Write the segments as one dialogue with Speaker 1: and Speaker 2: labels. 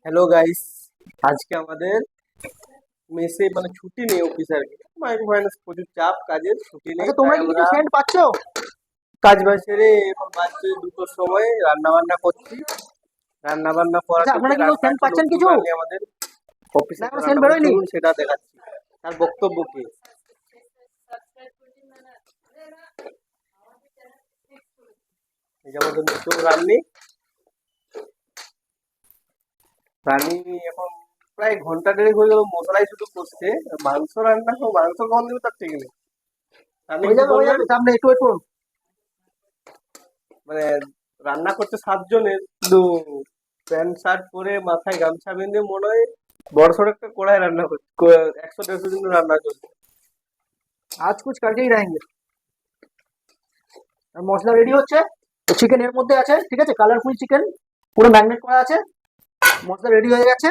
Speaker 1: Hello guys, আজকে আমাদের মেসে মানে ছুটি নেই অফিসার মাইক্রো ফাইন্যান্স প্রচুর চাপ কাজের ছুটি নেই
Speaker 2: আচ্ছা,
Speaker 1: তাই
Speaker 2: তোমরা কি কিছু
Speaker 1: আমরা
Speaker 2: সেন্ট পাচ্ছ?
Speaker 1: কাজ বাজ সেরে এখন বাজছে 2টোর সময় রান্না বান্না করছি। রান্না বান্না করা
Speaker 2: আচ্ছা,
Speaker 1: চলছে,
Speaker 2: আপনারা কি কেউ
Speaker 1: রান্না
Speaker 2: সেন্ট
Speaker 1: একটু
Speaker 2: পাচ্ছেন
Speaker 1: নতুন
Speaker 2: কিছু?
Speaker 1: রান্না আমাদের
Speaker 2: না,
Speaker 1: অফিসে
Speaker 2: এখনো সেন্ট
Speaker 1: রান্না করছে,
Speaker 2: বেরোয়নি।
Speaker 1: চলুন সেটা দেখাচ্ছি। তার বক্তব্য কি? এই যে আমাদের নতুন রানী এখন প্রায় ঘন্টা দেড়েক হয়ে গেল, মশলাই শুধু করছে। মাংস রান্না মাংস কখন দেবে তার ঠিক নেই। রানী
Speaker 2: হয়ে
Speaker 1: কি
Speaker 2: যাবে, হয়ে
Speaker 1: বলবেন?
Speaker 2: যাবে, চাপ নেই, একটু করুন।
Speaker 1: মানে রান্না করতে 7 জনের, শুধু প্যান্ট শার্ট পরে মাথায় গামছা বেঁধে মনে হয় বড় সড়ো একটা কড়াই রান্না করছে। 100-150 জন রান্না চলছে।
Speaker 2: আজ কুছ কালকেই रहेंगे। আর মশলা রেডি হচ্ছে, তো চিকেন এর মধ্যে আছে, ঠিক আছে, কালারফুল চিকেন পুরো ম্যারিনেট করা আছে, মশলা রেডি হয়ে গেছে।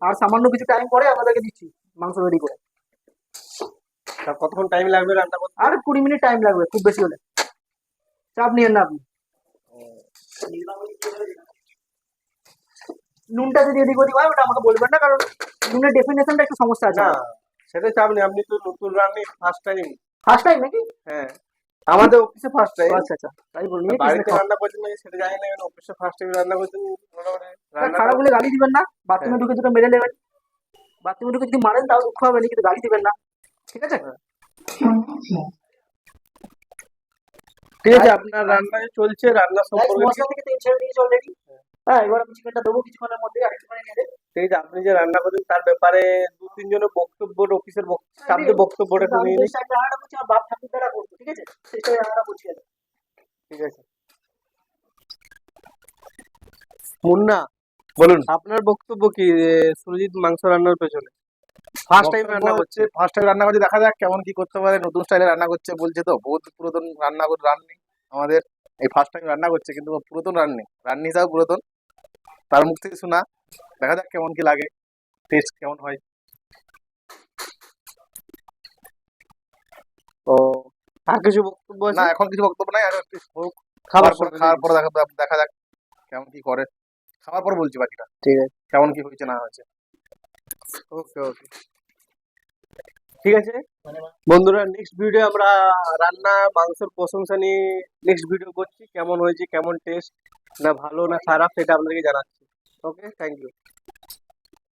Speaker 2: আর সামান্য কিছু টাইম পরে আপনাদেরকে দিচ্ছি মাংস রেডি করে।
Speaker 1: তা কতক্ষণ টাইম লাগবে রান্না করতে?
Speaker 2: আর 20 মিনিট টাইম লাগবে খুব বেশি হলে, চাপ নিয়েন না আপনি। নুনটা যদি এদিক ওদিক হয় ওটা আমাকে বলবেন না, কারণ নুনের ডেফিনেশনটা একটু সমস্যা আছে
Speaker 1: না,
Speaker 2: আমার।
Speaker 1: সেটা চাপ নেই, আপনি তো নতুন রান্নি, ফার্স্ট টাইম।
Speaker 2: ফার্স্ট টাইম নাকি?
Speaker 1: হ্যাঁ, আমাদের অফিসে ফার্স্ট
Speaker 2: ও
Speaker 1: টাইম।
Speaker 2: আচ্ছা আচ্ছা, তাই বলুন, নিয়ে কিসনে
Speaker 1: বাড়িতে
Speaker 2: খাও।
Speaker 1: রান্না করছেন নাকি সেটা জানি না, কিন্তু অফিসে ফার্স্ট টাইম রান্না করছেন মোটামুটি। রান্নাটা
Speaker 2: খারাপ বলে গালি দিবেন না,
Speaker 1: হ্যাঁ
Speaker 2: বাথরুমে ঢুকে দুটো মেরে নেবেন। বাথরুমে ঢুকে যদি মারেন তাও দুঃখ হবে না, কিন্তু গালি দিবেন না, ঠিক আছে?
Speaker 1: হ্যাঁ। ঠিক আছে, আপনার রান্না যে চলছে, রান্না
Speaker 2: রাইস
Speaker 1: সম্পর্কে
Speaker 2: মশলা থেকে তেল ছেড়ে দিয়েছে অলরেডি। হ্যাঁ, এবার আমি চিকেনটা দেবো কিছুক্ষণের মধ্যে, আর একটুখানি নেড়ে।
Speaker 1: ঠিক আছে, আপনি যে রান্না করছেন তার ব্যাপারে 2-3 জনের বক্তব্য, অফিসের স্টাফদের বক্তব্যটা
Speaker 2: কিন্তু আমি
Speaker 1: শুনিয়ে
Speaker 2: যে
Speaker 1: নিই।
Speaker 2: স্টাইলটা রান্না করছি আমার বাপ ঠাকুর দ্বারা করতো, ঠিক আছে, সেই স্টাইলে রান্না করছি আমি।
Speaker 1: ঠিক আছে, মুন্না
Speaker 3: বলুন।
Speaker 1: আপনার বক্তব্য কি সুরজিৎ মাংস রান্নার পেছনে? ফার্স্ট টাইম
Speaker 3: বক্তব্য
Speaker 1: রান্না
Speaker 3: হচ্ছে
Speaker 1: করছে।
Speaker 3: ফার্স্ট টাইম রান্না করছে, দেখা যাক কেমন কি করতে পারে। নতুন স্টাইলে রান্না করছে বলছে, তো বহুত পুরাতন রান্না করে রান্নি আমাদের। এই ফার্স্ট টাইম রান্না করছে, কিন্তু ও পুরাতন রান্নি হিসাবে পুরাতন। তার মুখ থেকে শোনা, দেখা যাক কেমন কি লাগে, টেস্ট কেমন হয়।
Speaker 1: তো আর কিছু বক্তব্য
Speaker 3: না,
Speaker 1: আছে?
Speaker 3: এখন কিছু বক্তব্য নাই, আর একটু হোক,
Speaker 1: খাবার
Speaker 3: খাওয়ার
Speaker 1: সময়
Speaker 3: পরে দেখা যাক কেমন কি করে। খাওয়ার পর বলছি বাকিটা,
Speaker 1: ঠিক আছে,
Speaker 3: কেমন কি হয়েছে না হয়েছে।
Speaker 1: ওকে ওকে, ঠিক আছে বন্ধুরা, নেক্সট ভিডিও আমরা রান্না মাংসের প্রশংসা নিয়ে নেক্সট ভিডিও করছি। কেমন হয়েছে, কেমন টেস্ট, না ভালো না খারাপ, সেটা আপনাদেরকে জানাচ্ছি। ওকে, থ্যাংক ইউ।